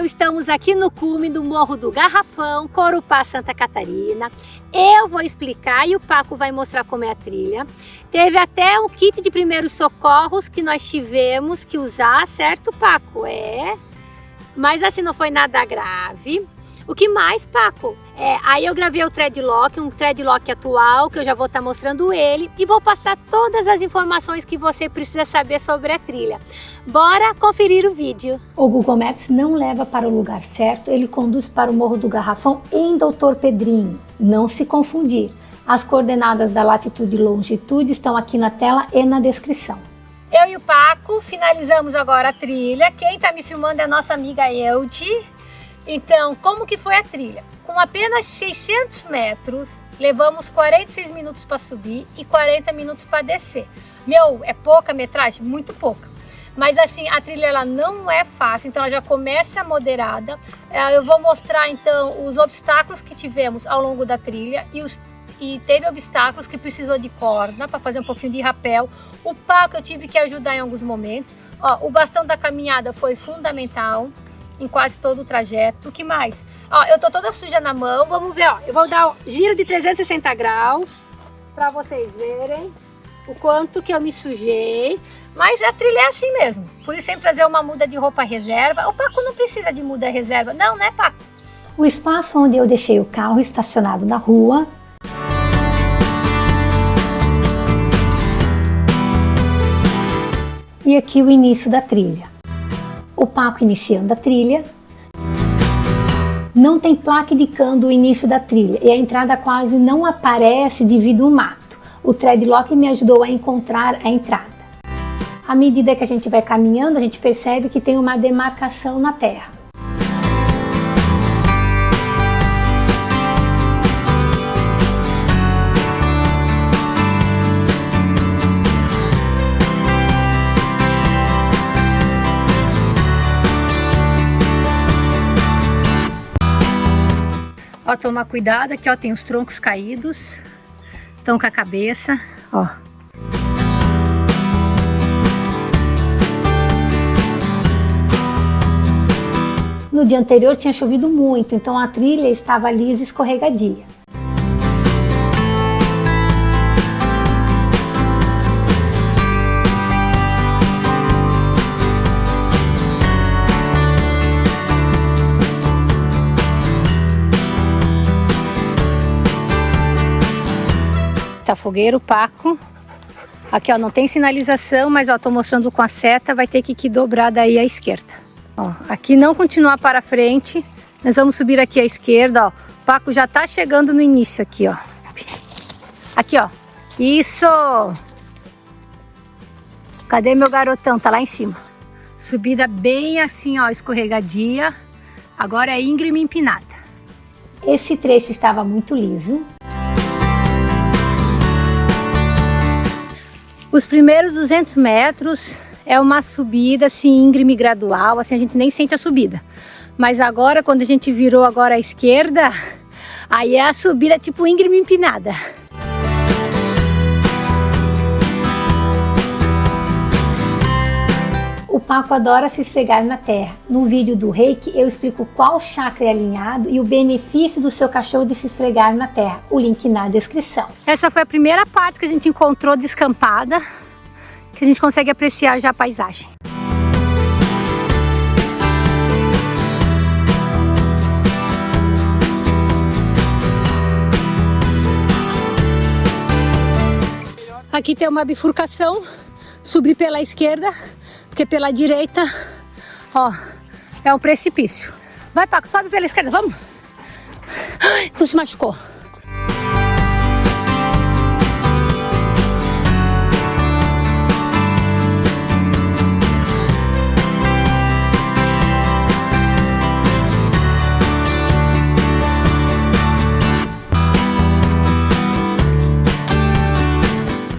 eu estamos aqui no cume do Morro do Garrafão, Corupá, Santa Catarina. Eu vou explicar e o Paco vai mostrar como é a trilha. Teve até um kit de primeiros socorros que nós tivemos que usar, certo, Paco? Mas assim, não foi nada grave. O que mais, Paco? Aí eu gravei o threadlock, um threadlock atual, que eu já vou estar mostrando ele, e vou passar todas as informações que você precisa saber sobre a trilha. Bora conferir o vídeo. O Google Maps não leva para o lugar certo, ele conduz para o Morro do Garrafão em Doutor Pedrinho. Não se confundir. As coordenadas da latitude e longitude estão aqui na tela e na descrição. Eu e o Paco finalizamos agora a trilha. Quem está me filmando é a nossa amiga Eude. Então, como que foi a trilha? Com apenas 600 metros, levamos 46 minutos para subir e 40 minutos para descer. É pouca metragem? Muito pouca. Mas assim, a trilha ela não é fácil, então ela já começa moderada. Eu vou mostrar então os obstáculos que tivemos ao longo da trilha e teve obstáculos que precisou de corda para fazer um pouquinho de rapel. O Paco eu tive que ajudar em alguns momentos. O bastão da caminhada foi fundamental em quase todo o trajeto. O que mais? Eu tô toda suja na mão, vamos ver, eu vou dar um giro de 360 graus para vocês verem o quanto que eu me sujei, mas a trilha é assim mesmo, por isso sempre trazer uma muda de roupa reserva. O Paco não precisa de muda reserva, não, né, Paco? O espaço onde eu deixei o carro estacionado na rua, e aqui o início da trilha. O Paco iniciando a trilha. Não tem placa indicando o início da trilha e a entrada quase não aparece devido ao mato. O threadlock me ajudou a encontrar a entrada. À medida que a gente vai caminhando, a gente percebe que tem uma demarcação na terra. Tomar cuidado, aqui tem os troncos caídos, estão com a cabeça, No dia anterior tinha chovido muito, então a trilha estava lisa e escorregadia. Tá fogueiro, Paco. Aqui, não tem sinalização, mas, tô mostrando com a seta, vai ter que dobrar daí à esquerda. Aqui não continuar para frente, nós vamos subir aqui à esquerda, O Paco já tá chegando no início aqui, Aqui, Isso! Cadê meu garotão? Tá lá em cima. Subida bem assim, escorregadia. Agora é íngreme e empinada. Esse trecho estava muito liso. Os primeiros 200 metros é uma subida assim íngreme gradual, assim a gente nem sente a subida. Mas agora, quando a gente virou agora à esquerda, aí é a subida tipo íngreme empinada. O Paco adora se esfregar na terra. No vídeo do Reiki eu explico qual chakra é alinhado e o benefício do seu cachorro de se esfregar na terra. O link na descrição. Essa foi a primeira parte que a gente encontrou descampada, que a gente consegue apreciar já a paisagem. Aqui tem uma bifurcação, subir pela esquerda, porque pela direita, é um precipício. Vai, Paco, sobe pela esquerda, vamos? Tu se machucou.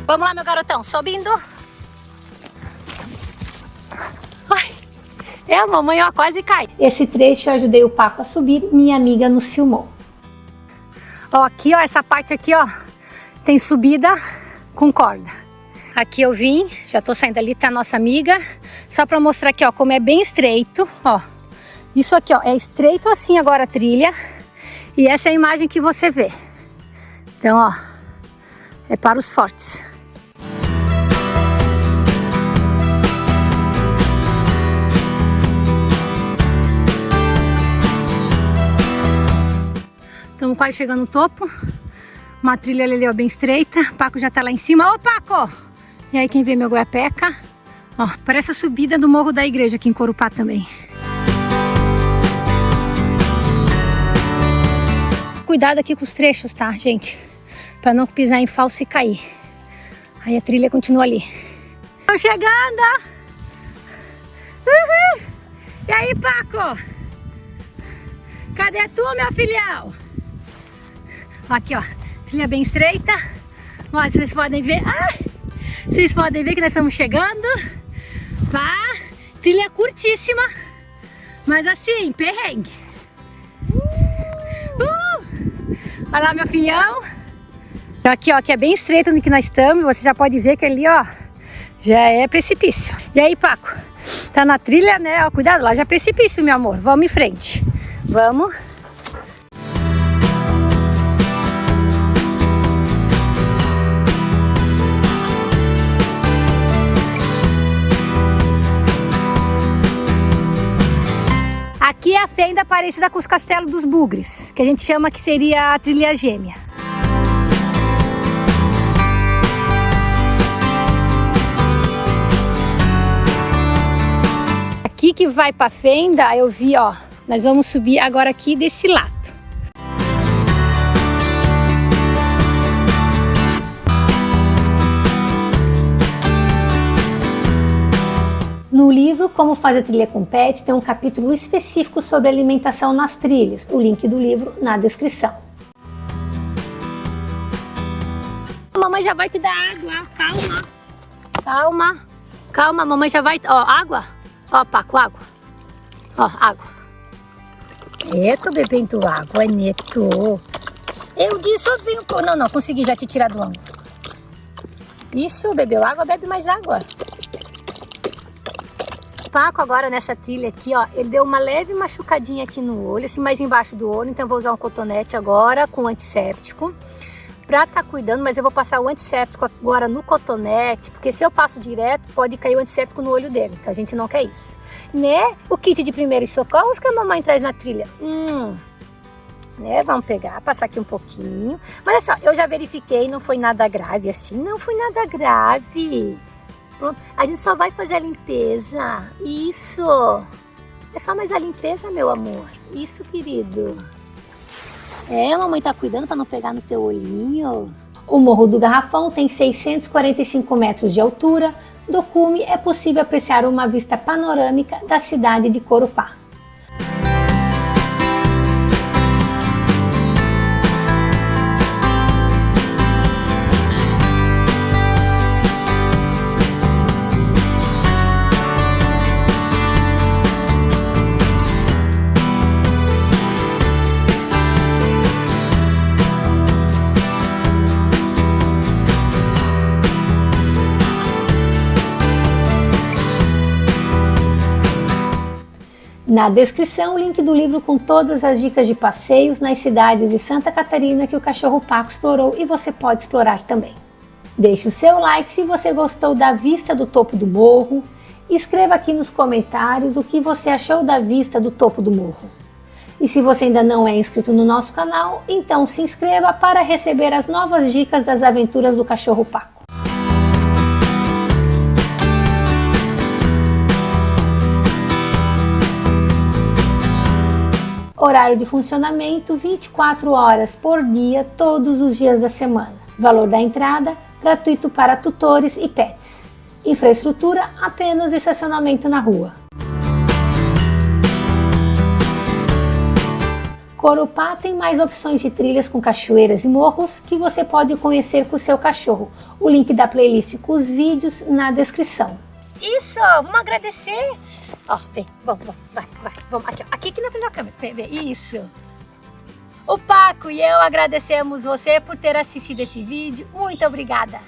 Vamos lá, meu garotão, subindo. A mamãe quase cai. Esse trecho eu ajudei o Paco a subir, minha amiga nos filmou. Aqui, essa parte aqui, tem subida com corda. Aqui eu vim, já tô saindo ali, tá a nossa amiga. Só pra mostrar aqui, como é bem estreito, Isso aqui, ó, é estreito assim agora a trilha. E essa é a imagem que você vê. Então, ó, é para os fortes. Estamos quase chegando no topo. Uma trilha ali, ó, bem estreita. O Paco já tá lá em cima. Ô, Paco! E aí quem vê meu Goiapeca? Ó, parece a subida do Morro da Igreja aqui em Corupá também. Cuidado aqui com os trechos, tá, gente? Pra não pisar em falso e cair. Aí a trilha continua ali. Estamos chegando, ó! Uhul! E aí, Paco? Cadê tu, meu filhão? Aqui, ó, trilha bem estreita. Ó, vocês podem ver. Ai, vocês podem ver que nós estamos chegando. Pá, trilha curtíssima, mas assim, perrengue. Olha lá, meu filhão. Aqui, ó, que é bem estreito no que nós estamos. Você já pode ver que ali, ó, já é precipício. E aí, Paco? Tá na trilha, né? Ó, cuidado, lá já é precipício, meu amor. Vamos em frente. Vamos. Aqui é a fenda parecida com os castelos dos Bugres, que a gente chama que seria a trilha gêmea. Aqui que vai para a fenda, eu vi, ó, nós vamos subir agora aqui desse lado. No livro Como Fazer Trilha com Pets tem um capítulo específico sobre alimentação nas trilhas. O link do livro na descrição. A mamãe já vai te dar água, calma. Calma, calma, a mamãe já vai... Ó, água. Ó, Paco, água. Ó, água. Neto, bebendo água, Neto. Eu disse, eu vim... Não, consegui já te tirar do ângulo. Isso, bebeu água, bebe mais água. Paco agora nessa trilha aqui, ó, ele deu uma leve machucadinha aqui no olho, assim mais embaixo do olho, então eu vou usar um cotonete agora com antisséptico pra tá cuidando, mas eu vou passar o antisséptico agora no cotonete, porque se eu passo direto, pode cair o antisséptico no olho dele, então a gente não quer isso, né? O kit de primeiros socorros que a mamãe traz na trilha, né? Vamos pegar, passar aqui um pouquinho, mas é só, eu já verifiquei, não foi nada grave assim, não foi nada grave. Pronto, a gente só vai fazer a limpeza. Isso. É só mais a limpeza, meu amor. Isso, querido. É, a mamãe tá cuidando para não pegar no teu olhinho. O Morro do Garrafão tem 645 metros de altura. Do cume é possível apreciar uma vista panorâmica da cidade de Corupá. Na descrição, o link do livro com todas as dicas de passeios nas cidades de Santa Catarina que o cachorro Paco explorou e você pode explorar também. Deixe o seu like se você gostou da vista do topo do morro. Escreva aqui nos comentários o que você achou da vista do topo do morro. E se você ainda não é inscrito no nosso canal, então se inscreva para receber as novas dicas das aventuras do cachorro Paco. Horário de funcionamento 24 horas por dia, todos os dias da semana. Valor da entrada, gratuito para tutores e pets. Infraestrutura, apenas estacionamento na rua. Corupá tem mais opções de trilhas com cachoeiras e morros que você pode conhecer com o seu cachorro. O link da playlist com os vídeos na descrição. Isso, vamos agradecer. Ó, vem, vamos, vai, vamos, aqui na frente da câmera, vem, isso. O Paco e eu agradecemos você por ter assistido esse vídeo, muito obrigada.